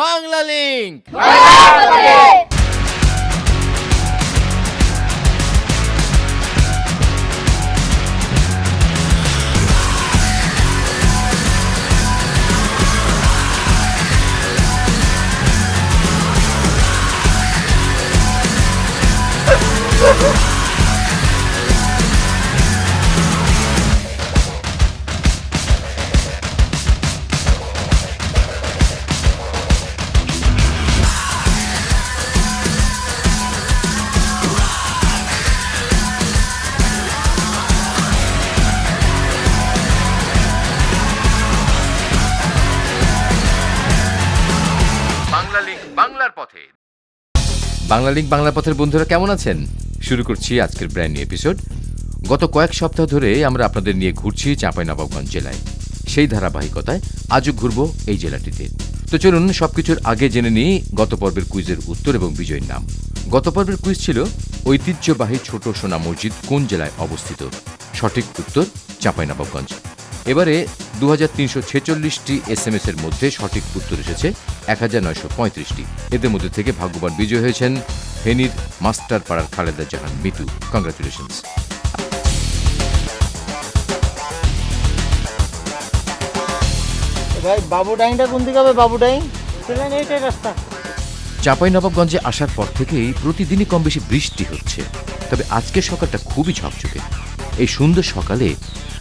Bangla link. বাংলার পথে। Bangla link বাংলার পথের বন্ধুরা কেমন আছেন? শুরু করছি আজকের ব্র্যান্ড নিউ এপিসোড। গত কয়েক সপ্তাহ ধরে আমরা আপনাদের নিয়ে ঘুরছি চাঁপাইনবাবগঞ্জ জেলায়। সেই ধারাবাহিকতায় আজও ঘুরব এই জেলাটিতে। তো চলুন সবকিছুর আগে জেনে নিই গত পর্বের কুইজের উত্তর এবং বিজয়ীর নাম। গত পর্বের কুইজ ছিল ঐতিহ্যবাহী ছোট সোনা মসজিদ কোন জেলায় অবস্থিত। সঠিক উত্তর চাঁপাইনবাবগঞ্জ। এবারে 2346টি SMS এর মধ্যে সঠিক উত্তর এসেছে 1935টি। এদের মধ্যে থেকে ভাগ্যবান বিজয়ী হয়েছেন ফেনীর মাস্টার পাড়ার খালেদা জাহান মিতু। কংগ্রাচুলেশনস। ভাই বাবুডাইংটা কোন দিকে হবে? বাবুডাইং এইটাই রাস্তা। চাঁপাইনবাবগঞ্জে আসার পর থেকেই প্রতিদিনই কম বেশি বৃষ্টি হচ্ছে, তবে আজকের সকালটা খুবই ঝকঝকে। এই সুন্দর সকালে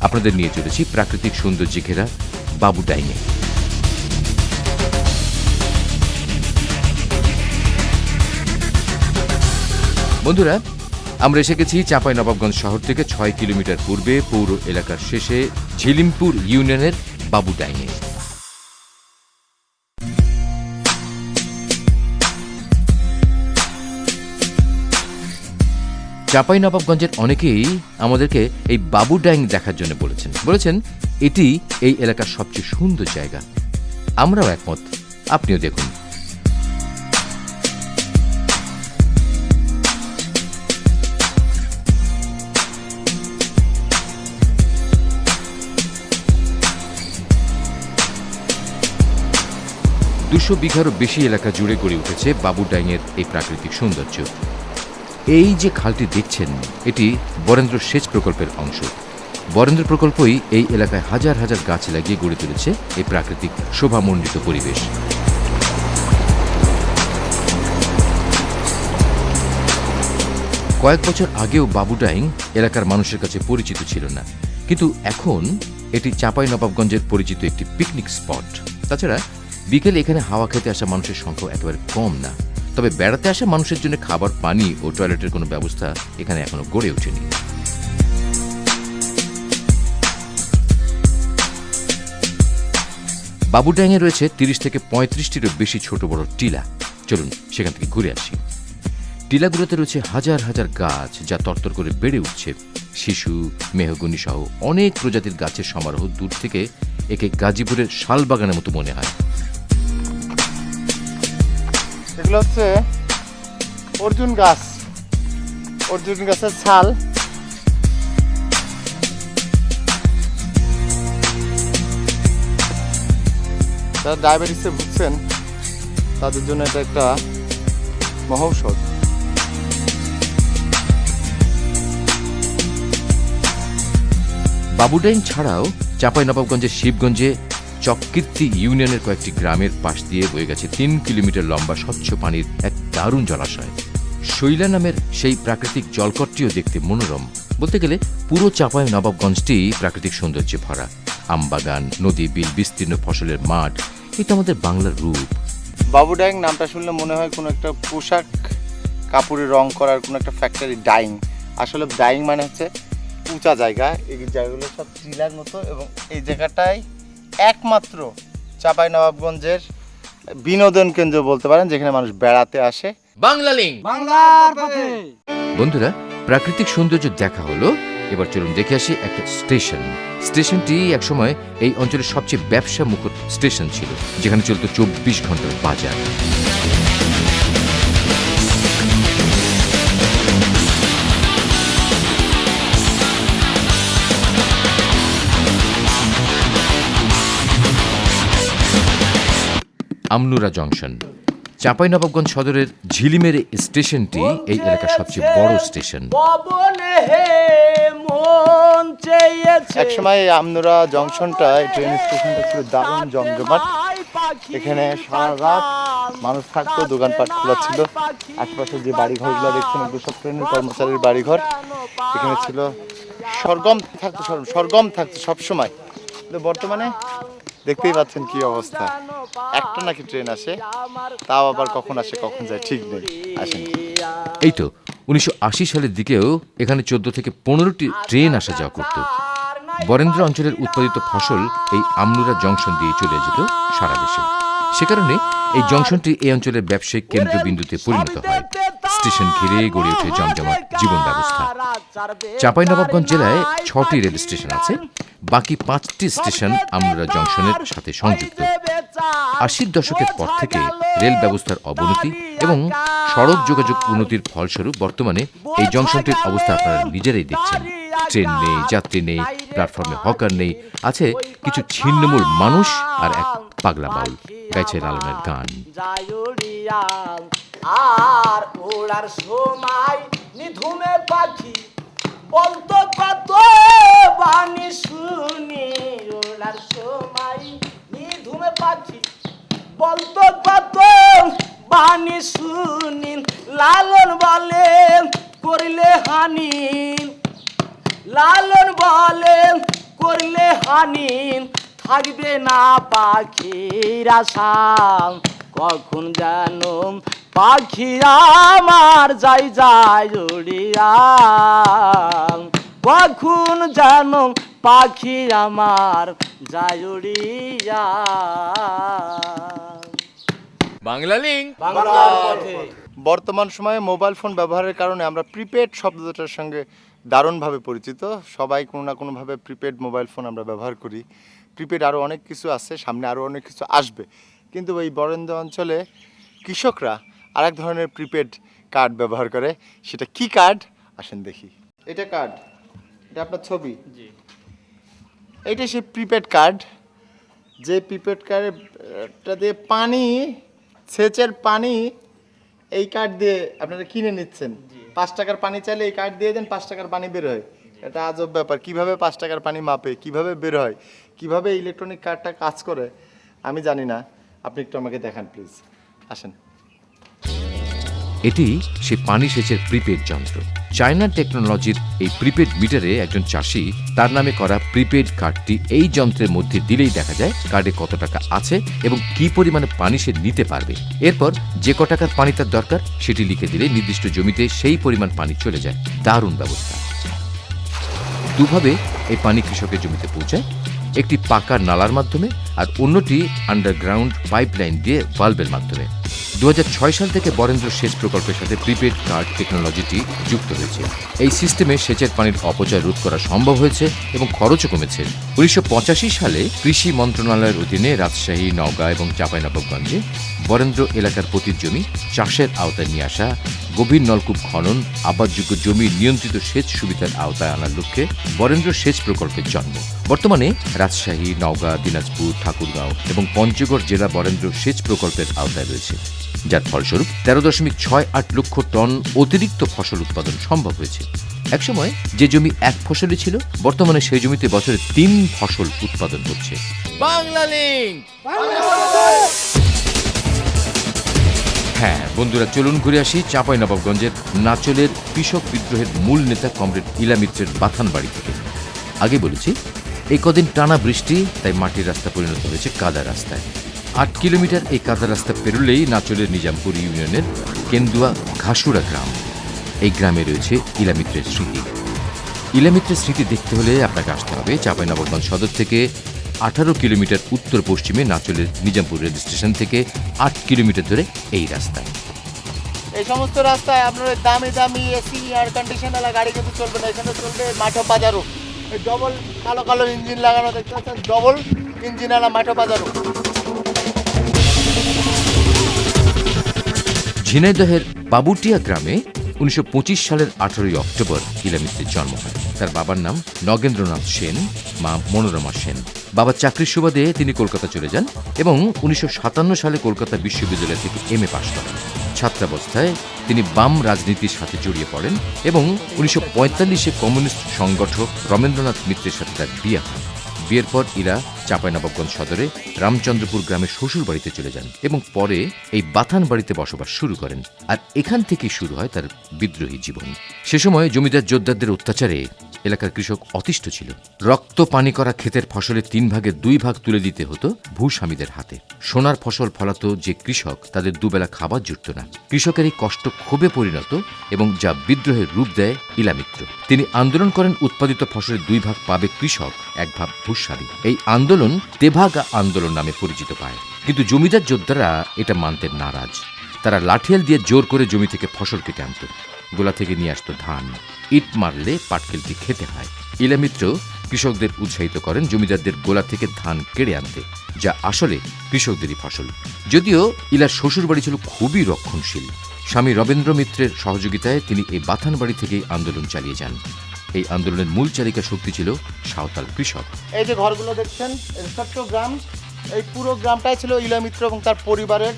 আপনাদের নিয়ে চলেছি প্রাকৃতিক সৌন্দর্যে ঘেরা বাবুডাইংয়ে। বন্ধুরা, আমরা এসে গেছি চাঁপাইনবাবগঞ্জ শহর থেকে 6 কিলোমিটার পূর্বে পৌর এলাকার শেষে ঝিলিমপুর ইউনিয়নের বাবুডাইংয়ে। চাঁপাইনবাবগঞ্জের অনেকেই আমাদেরকে এই বাবুডাইং দেখার জন্য বলেছেন এটি এই এলাকার সবচেয়ে সুন্দর জায়গা। আমরাও একমত, আপনিও দেখুন। দুশো বিঘারও বেশি এলাকা জুড়ে গড়ে উঠেছে বাবুডাইংয়ের এই প্রাকৃতিক সৌন্দর্য। এই যে খালটি দেখছেন, এটি বরেন্দ্র সেচ প্রকল্পের অংশ। বরেন্দ্র প্রকল্পই এই এলাকায় হাজার হাজার গাছ লাগিয়ে গড়ে তুলেছে এই প্রাকৃতিক শোভামণ্ডিত পরিবেশ। কয়েক বছর আগেও বাবুডাইং এলাকার মানুষের কাছে পরিচিত ছিল না, কিন্তু এখন এটি চাঁপাইনবাবগঞ্জের পরিচিত একটি পিকনিক স্পট। তাছাড়া বিকেলে এখানে হাওয়া খেতে আসা মানুষের সংখ্যা একেবারে কম না। তবে বেড়াতে আসা মানুষের জন্য খাবার, পানি ও টয়লেটের কোনো ব্যবস্থা এখানে এখনো গড়ে ওঠেনি। বাবুডাইংয়ে রয়েছে 30 থেকে 35টিরও বেশি ছোট বড় টিলা। চলুন সেখান থেকে ঘুরে আসি। টিলাগুলোতে রয়েছে হাজার হাজার গাছ, যা তরতর করে বেড়ে উঠছে। শিশু, মেহগনি সহ অনেক প্রজাতির গাছের সমারোহ দূর থেকে একে গাজীপুরের শালবাগানের মতো মনে হয়। এগুলো হচ্ছে অর্জুন গাছ, অর্জুন গাছের ছাল। যারা ডায়াবেটিসে ভুগছেন তাদের জন্য এটা একটা মহৌষধ। বাবুডাইং ছাড়াও চাঁপাইনবাবগঞ্জের শিবগঞ্জে চককীর্তি ইউনিয়নের কয়েকটি গ্রামের পাশ দিয়ে বয়ে গেছে 3 কিলোমিটার লম্বা স্বচ্ছ পানির এক দারুণ জলাশয়। শৈলা নামের সেই প্রাকৃতিক জলকটটিও দেখতে মনোরম। বলতে গেলে পুরো চাঁপাইনবাবগঞ্জটি প্রাকৃতিক সৌন্দর্যে ভরা। আমবাগান, নদী, বিল, বিস্তীর্ণ ফসলের মাঠ, এটা আমাদের বাংলার রূপ। বাবুডাইং নামটা শুনলে মনে হয় কোনো একটা পোশাক কাপড়ে রং করার কোনো একটা ফ্যাক্টরি। ডাইং, আসলে ডাইং মানে হচ্ছে উঁচা জায়গা। এই জায়গাগুলো সব টিলার মতো, এবং এই জায়গাটাই একমাত্র চাঁপাইনবাবগঞ্জের বিনোদন কেন্দ্র বলতে পারেন, যেখানে মানুষ বেড়াতে আসে। বাংলা লিংক। বন্ধুরা, প্রাকৃতিক সৌন্দর্য দেখা হলো, এবার চলুন দেখে আসি একটা স্টেশন। স্টেশনটি একসময় এই অঞ্চলের সবচেয়ে ব্যবসা মুখর স্টেশন ছিল, যেখানে চলত 24 ঘন্টার বাজার। আমনুরা জংশন। চাঁপাইনবাবগঞ্জ সদরের ঝিলিমের স্টেশনটি এই এলাকার সবচেয়ে বড় স্টেশন। একসময় এই আমনুরা জংশনটা, এই ট্রেন স্টেশনটা ছিল দারুণ জমজমাট। এখানে সারা রাত মানুষ থাকতো, দোকানপাট খোলা ছিল। আশপাশে যে বাড়িঘরগুলো দেখছেন এগুলো সব ট্রেনের কর্মচারীর বাড়িঘর। এখানে ছিল সরগম থাকতো সবসময়। কিন্তু বর্তমানে দেখতেই পাচ্ছেন কি অবস্থা। একটা নাকি ট্রেন আসে, তাও আবার কখন আসে কখন যায় ঠিক নেই। আসেন। এই তো 1980 সালের দিকেও এখানে 14 থেকে 15টি ট্রেন আসা যাওয়া করত। বরেন্দ্র অঞ্চলের উৎপাদিত ফসল এই আমনুরা জংশন দিয়ে চলে যেত সারা দেশে। সে কারণে এই জংশনটি এই অঞ্চলের ব্যবসায়িক কেন্দ্রবিন্দুতে পরিণত হয়। স্টেশন ঘিরে গড়ে ওঠে জমজমাট জীবন ব্যবস্থা। চাঁপাইনবাবগঞ্জ জেলায় 6টি রেল স্টেশন আছে, বাকি 5টি স্টেশন আমনুরা জংশনের সাথে সংযুক্ত। 80-র দশকের পর থেকে রেল ব্যবস্থার অবনতি এবং সড়ক যোগাযোগ উন্নতির ফলস্বরূপ বর্তমানে এই জংশনটির অবস্থা আপনারা নিজেরাই দেখছেন। ট্রেন নেই, যাত্রী নেই, প্ল্যাটফর্মে হকার নেই, আছে কিছু ছিন্নমূল মানুষ আর এক পাগলা বাউল গাইছে লালনের গান। আর ওড়ার সময় নিধুমে পাখি বলতো কত বাণী শুনি। ওড়ার সময় নিধুমে পাখি বলতো কত বাণী শুনি। লালন বলে করলে হানি, লালন বলে করলে হানি, থাকবে না পাখির আশা। কখন জানো পাখি আমার যাই যায় উড়িয়া, কখন জানো পাখি আমার যায় উড়িয়া। বাংলা লিঙ্ক বাংলার পথে। বর্তমান সময়ে মোবাইল ফোন ব্যবহারের কারণে আমরা প্রিপেড শব্দটার সঙ্গে দারুণভাবে পরিচিত। সবাই কোনো না কোনোভাবে প্রিপেড মোবাইল ফোন আমরা ব্যবহার করি। প্রিপেড আরও অনেক কিছু আছে, সামনে আরও অনেক কিছু আসবে। কিন্তু এই বরেন্দ্র অঞ্চলে কৃষকরা আরেক ধরনের প্রিপেড কার্ড ব্যবহার করে। সেটা কি কার্ড আসেন দেখি। এটা কার্ড, এটা আপনার ছবি। এইটা সেই প্রিপেড কার্ড, যে প্রিপেড কার্ডটা দিয়ে পানি, সেচের পানি এই কার্ড দিয়ে আপনারা কিনে নিচ্ছেন। 5 টাকার পানি চাইলে এই কার্ড দিয়ে দেন, 5 টাকার পানি বের হয়। এটা আজব ব্যাপার, কিভাবে 5 টাকার পানি মাপে, কিভাবে বের হয়, কিভাবে ইলেকট্রনিক কার্ডটা কাজ করে আমি জানি না। আপনি একটু আমাকে দেখান প্লিজ, আসেন। এটি সে পানি সেচের প্রিপেড যন্ত্র। চায়না টেকনোলজির এই প্রিপেড মিটারে একজন চাষি তার নামে করা প্রিপেড কার্ডটি এই যন্ত্রের মধ্যে দিলেই দেখা যায় কার্ডে কত টাকা আছে এবং কি পরিমাণে পানি সে নিতে পারবে। এরপর যে ক টাকার পানি তার দরকার সেটি লিখে দিলে নির্দিষ্ট জমিতে সেই পরিমাণ পানি চলে যায়। দারুণ ব্যবস্থা। দুভাবে এই পানি কৃষকের জমিতে পৌঁছায়, একটি পাকা নালার মাধ্যমে আর অন্যটি আন্ডারগ্রাউন্ড পাইপলাইন দিয়ে ভালভের মাধ্যমে। 2006 সাল থেকে বরেন্দ্র সেচ প্রকল্পের সাথে প্রিপেড কার্ড টেকনোলজিটি যুক্ত হয়েছে। এই সিস্টেমে সেচের পানির অপচয় রোধ করা সম্ভব হয়েছে এবং খরচও কমেছে। 1985 সালে কৃষি মন্ত্রণালয়ের অধীনে রাজশাহী, নওগাঁ এবং চাঁপাইনবাবগঞ্জে বরেন্দ্র এলাকার প্রতি জমি চাষের আওতায় নিয়ে আসা, গভীর নলকূপ খনন, আবাদযোগ্য জমি নিয়ন্ত্রিত সেচ সুবিধার আওতায় আনার লক্ষ্যে বরেন্দ্র সেচ প্রকল্পের জন্ম। বর্তমানে রাজশাহী, নওগাঁ, দিনাজপুর, ঠাকুরগাঁও এবং পঞ্চগড় জেলা বরেন্দ্র সেচ প্রকল্পের আওতায় রয়েছে, যার ফলস্বরূপ 13.68 লক্ষ টন অতিরিক্ত ফসল উৎপাদন সম্ভব হয়েছে। একসময় যে জমি এক ফসলি ছিল, বর্তমানে সেই জমিতে বছরে 3 ফসল উৎপাদন হচ্ছে। বাংলা লিঙ্ক। হ্যাঁ বন্ধুরা, চলুন ঘুরে আসি চাঁপাইনবাবগঞ্জের নাচলের কৃষক বিদ্রোহের মূল নেতা কমরেড ইলা মিত্রের বাথান বাড়ি থেকে। আগে বলেছি এই কদিন টানা বৃষ্টি, তাই মাটির রাস্তা পরিণত হয়েছে কাদা রাস্তায়। 8 কিলোমিটার এই কাদা রাস্তা পেরোলেই নাচলের নিজামপুর ইউনিয়নের কেন্দুয়া ঘাসুড়া গ্রাম। এই গ্রামে রয়েছে ইলা মিত্রের স্মৃতি। ইলা মিত্রের স্মৃতি দেখতে হলে আপনাকে আসতে হবে চাঁপাইনবাবগঞ্জ সদর থেকে 18 কিলোমিটার উত্তর পশ্চিমে নাচলের নিজামপুর রেল স্টেশন থেকে 8 কিলোমিটার ধরে এই রাস্তায়। এই সমস্ত রাস্তায় আপনার দামি দামি এসি এয়ার কন্ডিশনাল গাড়ি কিন্তু চলবে না। এখানে চলবে মাঠো বাজারও। এই ডবল কালো কালো ইঞ্জিন লাগানো দেখতে পাচ্ছেন, ডবল ইঞ্জিনওয়ালা মাঠো বাজারও। ঝিনাইদহের বাবুটিয়া গ্রামে 1925 সালের 18 অক্টোবর ইলা মিত্রের জন্ম হয়। তার বাবার নাম নগেন্দ্রনাথ সেন, মা মনোরমা সেন। বাবার চাকরির সুবাদে তিনি কলকাতা চলে যান এবং 1957 সালে কলকাতা বিশ্ববিদ্যালয় থেকে এমএ পাশ করেন। ছাত্রাবস্থায় তিনি বাম রাজনীতির সাথে জড়িয়ে পড়েন এবং 1945-এ কমিউনিস্ট সংগঠক রমেন্দ্রনাথ মিত্রের সাথে তার বিয়ে হয়। বিয়ের পর ইরা চাঁপাইনবাবগঞ্জ সদরে রামচন্দ্রপুর গ্রামের শ্বশুর বাড়িতে চলে যান এবং পরে এই বাথান বাড়িতে বসবাস শুরু করেন। আর এখান থেকেই শুরু হয় তার বিদ্রোহী জীবন। সে সময় জমিদার জোদ্দারদের অত্যাচারে এলাকার কৃষক অতিষ্ঠ ছিল। রক্ত পানি করা ক্ষেতের ফসলের 3 ভাগের 2 ভাগ তুলে দিতে হতো ভূস্বামীদের হাতে। সোনার ফসল ফলাতো যে কৃষক, তাদের দুবেলা খাবার জুটত না। কৃষকের এই কষ্ট ক্ষোভে পরিণত এবং যা বিদ্রোহের রূপ দেয় ইলামিত্র। তিনি আন্দোলন করেন উৎপাদিত ফসলের 2 ভাগ পাবে কৃষক, 1 ভাগ ভূস্বামী। এই আন্দোলন তেভাগা আন্দোলন নামে পরিচিত পায়। কিন্তু জমিদার যোদ্ধারা এটা মানতে নারাজ। তারা লাঠিয়াল দিয়ে জোর করে জমি থেকে ফসল কেটে আনত। গোলা থেকে নিয়ে আসতো ধান। ইট মারলে পাটকেলটি খেতে হয়। ইলামিত্র কৃষকদের উৎসাহিত করেন জমিদারদের গোলা থেকে ধান কেড়ে আনতে, যা আসলে কৃষকদেরই ফসল। যদিও ইলার শ্বশুর বাড়ি ছিল খুবই রক্ষণশীল। স্বামী রবীন্দ্র মিত্রের সহযোগিতায় তিনি এই বাথান বাড়ি থেকেই আন্দোলন চালিয়ে যান। এই আন্দোলনের মূল চালিকা শক্তি ছিল সাঁওতাল কৃষক। এই যে ঘরগুলো দেখছেন, ছোট্ট গ্রাম, এই পুরো গ্রামটাই ছিল ইলামিত্র এবং তার পরিবারের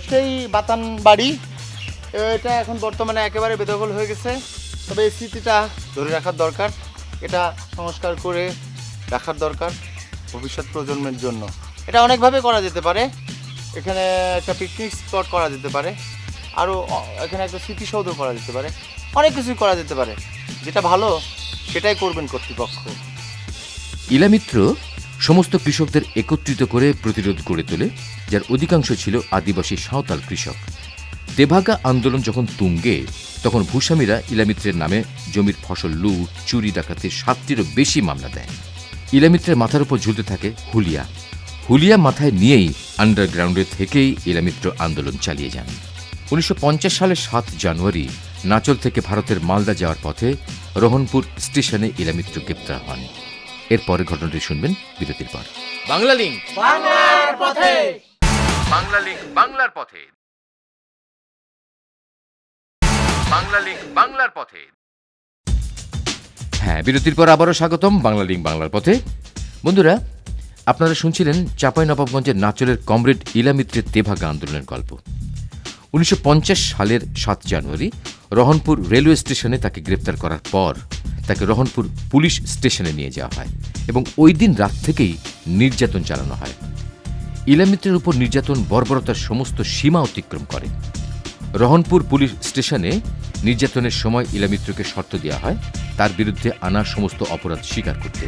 সেই বাতান বাড়ি। এটা এখন বর্তমানে একেবারে বেদখল হয়ে গেছে। তবে এই স্মৃতিটা ধরে রাখার দরকার, এটা সংস্কার করে রাখার দরকার ভবিষ্যৎ প্রজন্মের জন্য। এটা অনেকভাবে করা যেতে পারে। এখানে একটা পিকনিক স্পট করা যেতে পারে, আরও এখানে একটা স্মৃতিসৌধ করা যেতে পারে, অনেক কিছুই করা যেতে পারে। যেটা ভালো সেটাই করবেন কর্তৃপক্ষ। ইলামিত্র সমস্ত কৃষকদের একত্রিত করে প্রতিরোধ গড়ে তোলে, যার অধিকাংশ ছিল আদিবাসী সাঁওতাল কৃষক। তেভাগা আন্দোলন যখন তুঙ্গে, তখন ভূস্বামীরা ইলামিত্রের নামে জমির ফসল লুট, চুরি, ডাকাতির 7টিরও বেশি মামলা দেয়। ইলামিত্রের মাথার উপর ঝুলতে থাকে হুলিয়া। হুলিয়া মাথায় নিয়েই আন্ডারগ্রাউন্ডে থেকেই ইলামিত্র আন্দোলন চালিয়ে যান। 1950 সালের 7 জানুয়ারি নাচল থেকে ভারতের মালদা যাওয়ার পথে রোহনপুর স্টেশনে ইলামিত্র গ্রেপ্তার হন। এরপরে ঘটনাটি শুনবেন বিরতির পর। বাংলা লিংক বাংলার পথে। বাংলা লিংক বাংলার পথে। বাংলা লিংক বাংলার পথে। হ্যাঁ, বিরতির পর আবারও স্বাগতম বাংলা লিংক বাংলার পথে। বন্ধুরা, আপনারা শুনছিলেন চাঁপাইনবাবগঞ্জের নাচলের কমরেড ইলামিত্রের তেভাগা আন্দোলনের গল্প। 1950 সালের 7 জানুয়ারি রহনপুর রেলওয়ে স্টেশনে তাকে গ্রেপ্তার করার পর তাকে রহনপুর পুলিশ স্টেশনে নিয়ে যাওয়া হয় এবং ওই দিন রাত থেকেই নির্যাতন চালানো হয়। ইলামিত্রের উপর নির্যাতন বর্বরতার সমস্ত সীমা অতিক্রম করে। রহনপুর পুলিশ স্টেশনে নির্যাতনের সময় ইলামিত্রকে শর্ত দেওয়া হয় তার বিরুদ্ধে আনা সমস্ত অপরাধ স্বীকার করতে,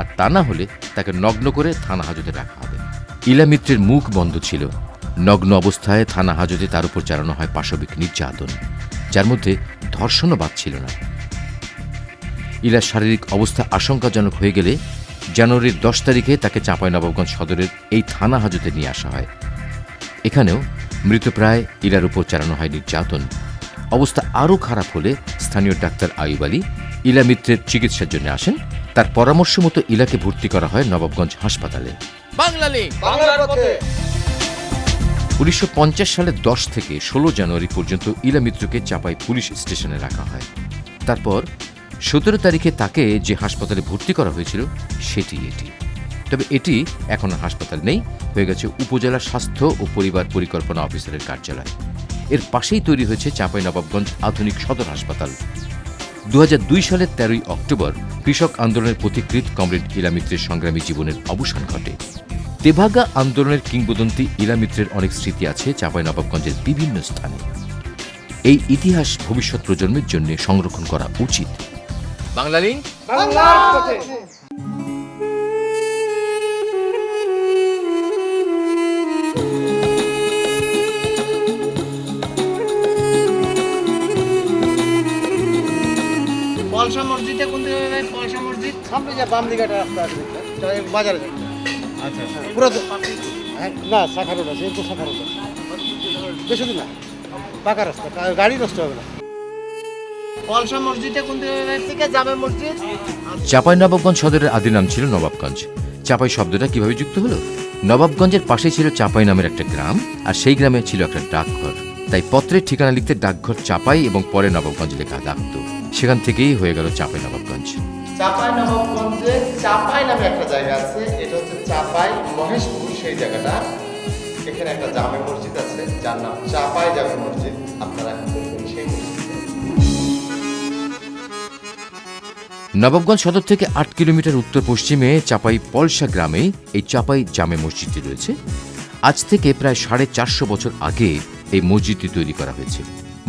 আর তা না হলে তাকে নগ্ন করে থানা হাজতে রাখা হবে। ইলামিত্রের মুখ বন্ধ ছিল। নগ্ন অবস্থায় থানা হাজতে তার উপর চালানো হয় পাশবিক নির্যাতন, যার মধ্যে ধর্ষণও বাদ ছিল না। ইলার শারীরিক অবস্থা আশঙ্কাজনক হয়ে গেলে জানুয়ারির 10 তারিখে তাকে চাঁপাইনবাবগঞ্জ সদরের এই থানা হাজতে নিয়ে আসা হয়। এখানেও মৃতপ্রায় ইলার উপর চালানো হয় নির্যাতন। অবস্থা আরও খারাপ হলে স্থানীয় ডাক্তার আইয়ুব আলী ইলামিত্রের চিকিৎসার জন্য আসেন। তার পরামর্শ মতো ইলাকে ভর্তি করা হয় নবাবগঞ্জ হাসপাতালে। বাংলা লিংক বাংলার পথে। 1950 সালের 10 থেকে 16 জানুয়ারি পর্যন্ত ইলামিত্রকে চাঁপাই পুলিশ স্টেশনে রাখা হয়। তারপর 17 তারিখে তাকে যে হাসপাতালে ভর্তি করা হয়েছিল সেটি এটি। তবে এটি এখন হাসপাতাল নেই, হয়ে গেছে উপজেলা স্বাস্থ্য ও পরিবার পরিকল্পনা অফিসারের কার্যালয়। এর পাশেই তৈরি হয়েছে চাঁপাইনবাবগঞ্জ আধুনিক সদর হাসপাতাল। 2002 সালের 13 অক্টোবর কৃষক আন্দোলনের পথিকৃৎ কমরেড ইলামিত্রের সংগ্রামী জীবনের অবসান ঘটে। তেভাগা আন্দোলনের কিংবদন্তি ইলামিত্রের অনেক স্মৃতি আছে চাঁপাইনবাবগঞ্জের বিভিন্ন স্থানে। এই ইতিহাস ভবিষ্যৎ প্রজন্মের জন্য সংরক্ষণ করা উচিত। বাংলা লিংক বাংলার পথে। পলসা মসজিদে কোন দিকে ভাই? পলসা মসজিদ সামনে যে বাম দিকে একটা রাস্তা আছে, দেখতে বাজারে যাচ্ছে। আচ্ছা, পুরো না শাখা রোড আছে, একটু শাখা রোড বেশি দূর না, পাকা রাস্তা, গাড়ি নষ্ট হবে না। পলসা মসজিদে কোন দিকে থেকে যাবে মসজিদ? চাঁপাইনবাবগঞ্জ সদরের আদি নাম ছিল নবাবগঞ্জ। চাঁপাই শব্দটা কিভাবে যুক্ত হলো? নবাবগঞ্জের পাশে ছিল চাঁপাই নামের একটা গ্রাম, আর সেই গ্রামে ছিল একটা ডাকঘর। তাই পত্রের ঠিকানা লিখতে ডাকঘর চাঁপাই এবং পরে নবাবগঞ্জ লেখা লাগতো। সেখান থেকেই হয়ে গেল চাঁপাইনবাবগঞ্জ। চাঁপাইনবাবগঞ্জে চাপাই নামে একটা জায়গা আছে, এটা হচ্ছে চাপাই মহেশপুর, সেই জায়গাটা। এখানে একটা জামে মসজিদ আছে যার নাম চাপাই জামে মসজিদ। আপনারা এখন দেখবেন সেই মসজিদে। নবাবগঞ্জ সদর থেকে ৮ কিলোমিটার উত্তর পশ্চিমে চাপাই পলসা গ্রামে এই চাপাই জামে মসজিদটি রয়েছে। আজ থেকে প্রায় 450 বছর আগে এই মসজিদটি তৈরি করা হয়েছে।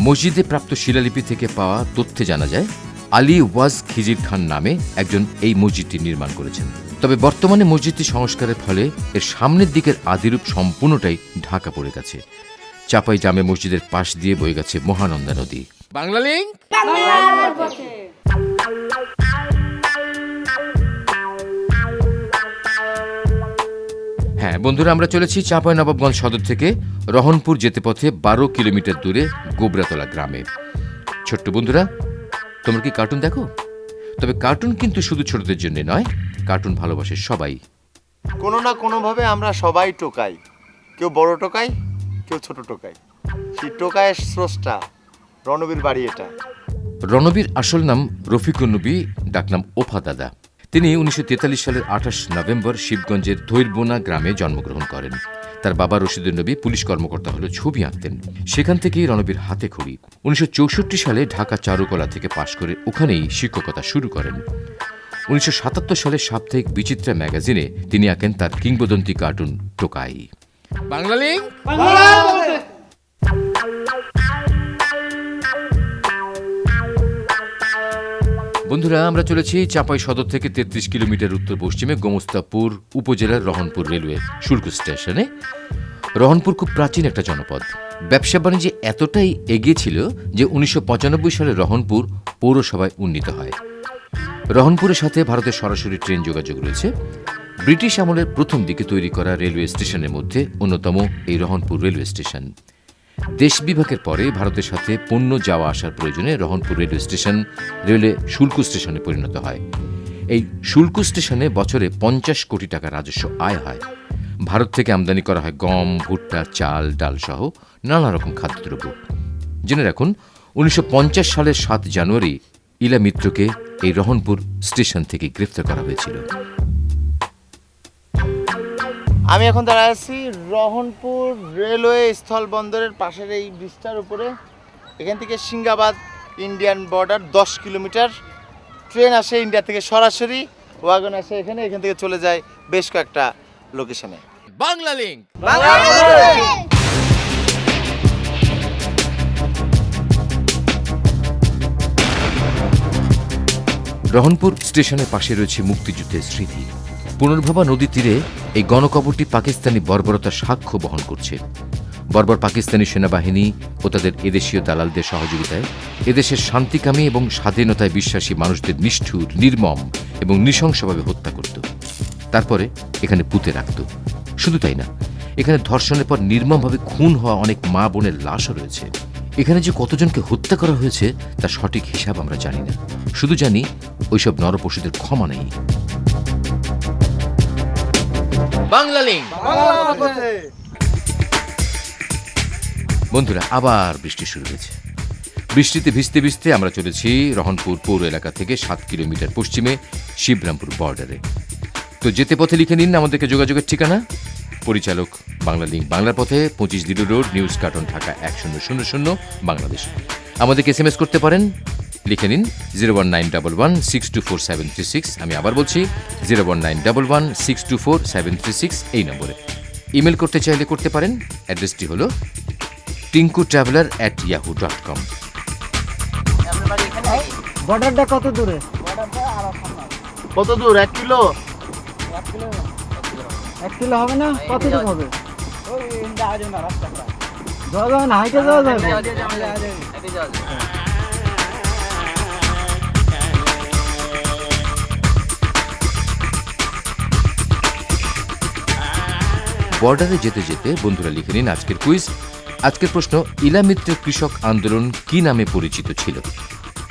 মসজিদে প্রাপ্ত শিলালিপি থেকে পাওয়া তথ্যে জানা যায় আলী ওয়াজ খিজির খান নামে একজন এই মসজিদটি নির্মাণ করেছেন। তবে বর্তমানে মসজিদটি সংস্কারের ফলে এর সামনের দিকের আদিরূপ সম্পূর্ণটাই ঢাকা পড়ে গেছে। চাপাই জামে মসজিদের পাশ দিয়ে বয়ে গেছে মহানন্দা নদী। বাংলা লিংক। হ্যাঁ বন্ধুরা, আমরা চলেছি চাঁপাইনবাবগঞ্জ সদর থেকে রহনপুর যেতে পথে 12 কিলোমিটার দূরে গোবরাতলা গ্রামে। ছোট্ট বন্ধুরা, তোমরা কি কার্টুন দেখো? তবে কার্টুন কিন্তু শুধু ছোটদের জন্য নয়, কার্টুন ভালোবাসে সবাই। কোনো না কোনোভাবে আমরা সবাই টোকাই, কেউ বড় টোকাই, কেউ ছোট টোকাই। সেই টোকায়ের স্রষ্টা রণবীর বাড়ি এটা। রণবীর আসল নাম রফিকুন নবী, ডাকনাম ওফা দাদা। তিনি 1943 সালের 28 নভেম্বর শিবগঞ্জের ধৈরবোনা গ্রামে জন্মগ্রহণ করেন। তার বাবা রশিদুর নবী পুলিশ কর্মকর্তা হলে ছবি আঁকতেন। সেখান থেকেই রণবীর হাতে খড়ি। 1964 সালে ঢাকা চারুকলা থেকে পাশ করে ওখানেই শিক্ষকতা শুরু করেন। 1977 সালে সাপ্তাহিক বিচিত্রা ম্যাগাজিনে তিনি আঁকেন তার কিংবদন্তি কার্টুন টোকাই। বাংলা লিংক। বন্ধুরা, আমরা চলেছি চাপাই সদর থেকে 33 কিলোমিটার উত্তর পশ্চিমে গোমস্তাপুর উপজেলার রহনপুর রেলওয়ে শুল্ক স্টেশনে। রহনপুর খুব প্রাচীন একটা জনপদ। ব্যবসা বাণিজ্যে এতটাই এগিয়ে ছিল যে 1995 সালে রহনপুর পৌরসভায় উন্নীত হয়। রহনপুরের সাথে ভারতের সরাসরি ট্রেন যোগাযোগ রয়েছে। ব্রিটিশ আমলের প্রথম দিকে তৈরি করা রেলওয়ে স্টেশনের মধ্যে অন্যতম এই রহনপুর রেলওয়ে স্টেশন। দেশ বিভাগের পরে ভারতের সাথে পণ্য যাওয়া আসার প্রয়োজনে রহনপুর রেলওয়ে স্টেশন রেলওয়ে শুল্ক স্টেশনে পরিণত হয়। এই শুল্ক স্টেশনে বছরে 50 কোটি টাকা রাজস্ব আয় হয়। ভারত থেকে আমদানি করা হয় গম, ভুট্টা, চাল, ডাল সহ নানা রকম খাদ্যদ্রব্য। জেনে রাখুন, 1950 সালের 7 জানুয়ারি ইলা মিত্রকে এই রহনপুর স্টেশন থেকে গ্রেফতার করা হয়েছিল। আমি এখন দাঁড়ায় আছি রহনপুর রেলওয়ে স্থল বন্দরের পাশের এই ব্রিজটার উপরে। এখান থেকে Singhabad Indian border 10 kilometre. Train আসে ইন্ডিয়া থেকে সরাসরি, ওয়াগন আসে এখানে, এখান থেকে চলে যায় বেশ কয়েকটা লোকেশনে। বাংলা লিংক। রহনপুর স্টেশনের পাশে রয়েছে মুক্তিযুদ্ধের স্মৃতি। পুনর্ভবা নদী তীরে এই গণকবরটি পাকিস্তানি বর্বরতার সাক্ষ্য বহন করছে। বর্বর পাকিস্তানি সেনাবাহিনী ও তাদের এদেশীয় দালালদের সহযোগিতায় এদেশের শান্তিকামী এবং স্বাধীনতায় বিশ্বাসী মানুষদের নিষ্ঠুর, নির্মম এবং নৃশংসভাবে হত্যা করত। তারপরে এখানে পুঁতে রাখত। শুধু তাই না, এখানে ধর্ষণের পর নির্মমভাবে খুন হওয়া অনেক মা বোনের লাশও রয়েছে। এখানে যে কতজনকে হত্যা করা হয়েছে তার সঠিক হিসাব আমরা জানি না। শুধু জানি ওইসব নরপশুদের ক্ষমা নেই। বাংলা লিংক। বন্ধুরা, আবার বৃষ্টি শুরু হয়েছে। বৃষ্টিতে ভিজতে ভিজতে আমরা চলেছি রহনপুর পৌর এলাকা থেকে 7 কিলোমিটার পশ্চিমে শিবরামপুর বর্ডারে। তো যেতে পথে লিখে নিন আমাদেরকে যোগাযোগের ঠিকানা। পরিচালক বাংলা লিংক, বাংলার পথে, 25 দিলু road, news carton, Dhaka 1000 Bangladesh. আমাদেরকে SMS করতে পারেন, লিখে নিন 01911624736। আমি আবার বলছি 01911624736 এই নম্বরে। ইমেল করতে চাইলে করতে পারেন। অ্যাড্রেসটি হল tinkutraveler@yahoo.com। বর্ডারটা কত দূরে? কত দূর? 1 কিলো? 1 কিলো হবে না? কত দূর হবে? যাওয়া যাবে না, হাইটে যাওয়া যাবে। বর্ডারে যেতে যেতে বন্ধুরা লিখে নিন আজকের কুইজ। আজকের প্রশ্ন, ইলা মিত্রের কৃষক আন্দোলন কি নামে পরিচিত ছিল?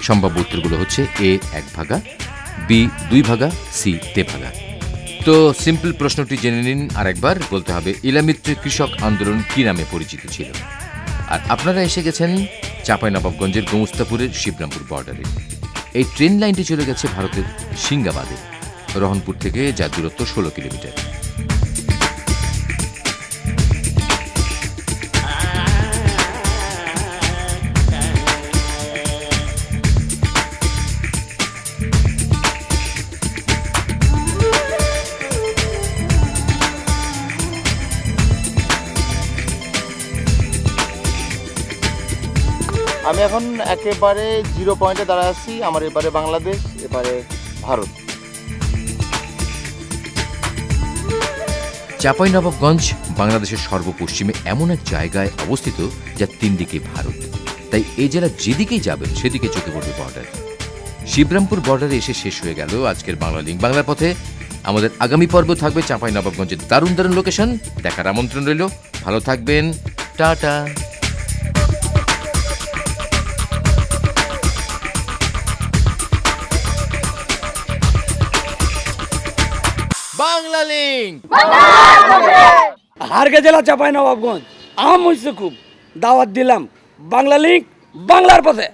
সম্ভাব্য উত্তরগুলো হচ্ছে A 1 Bhaga, B 2 Bhaga, C Tebhaga. তো সিম্পল প্রশ্নটি জেনে নিন আরেকবার। বলতে হবে ইলা মিত্রের কৃষক আন্দোলন কি নামে পরিচিত ছিল। আর আপনারা এসে গেছেন চাঁপাইনবাবগঞ্জের গোমস্তাপুরের শিবরামপুর বর্ডারে। এই ট্রেন লাইনটি চলে গেছে ভারতের সিঙ্গাবাদে, রহনপুর থেকে, যার দূরত্ব 16 কিলোমিটার। আমি এখন একেবারে 0 পয়েন্টে দাঁড়ায় আছি। আমার এবারে বাংলাদেশ, এবারে ভারত। চাঁপাইনবাবগঞ্জ বাংলাদেশের সর্বপশ্চিমে এমন এক জায়গায় অবস্থিত যা 3 দিকে ভারত। তাই এই জেলা যেদিকেই যাবেন সেদিকে চোখে পড়বে বর্ডার। শিবরামপুর বর্ডারে এসে শেষ হয়ে গেল আজকের বাংলা লিঙ্ক বাংলার পথে। আমাদের আগামী পর্ব থাকবে চাঁপাইনবাবগঞ্জের দারুণ দারুণ লোকেশন। দেখার আমন্ত্রণ রইল। ভালো থাকবেন, টাটা। বাংলা লিঙ্ক হারগে জেলা চাঁপাইনবাবগঞ্জ আম হইছে খুব, দাওয়াত দিলাম। বাংলা লিঙ্ক বাংলার পথে।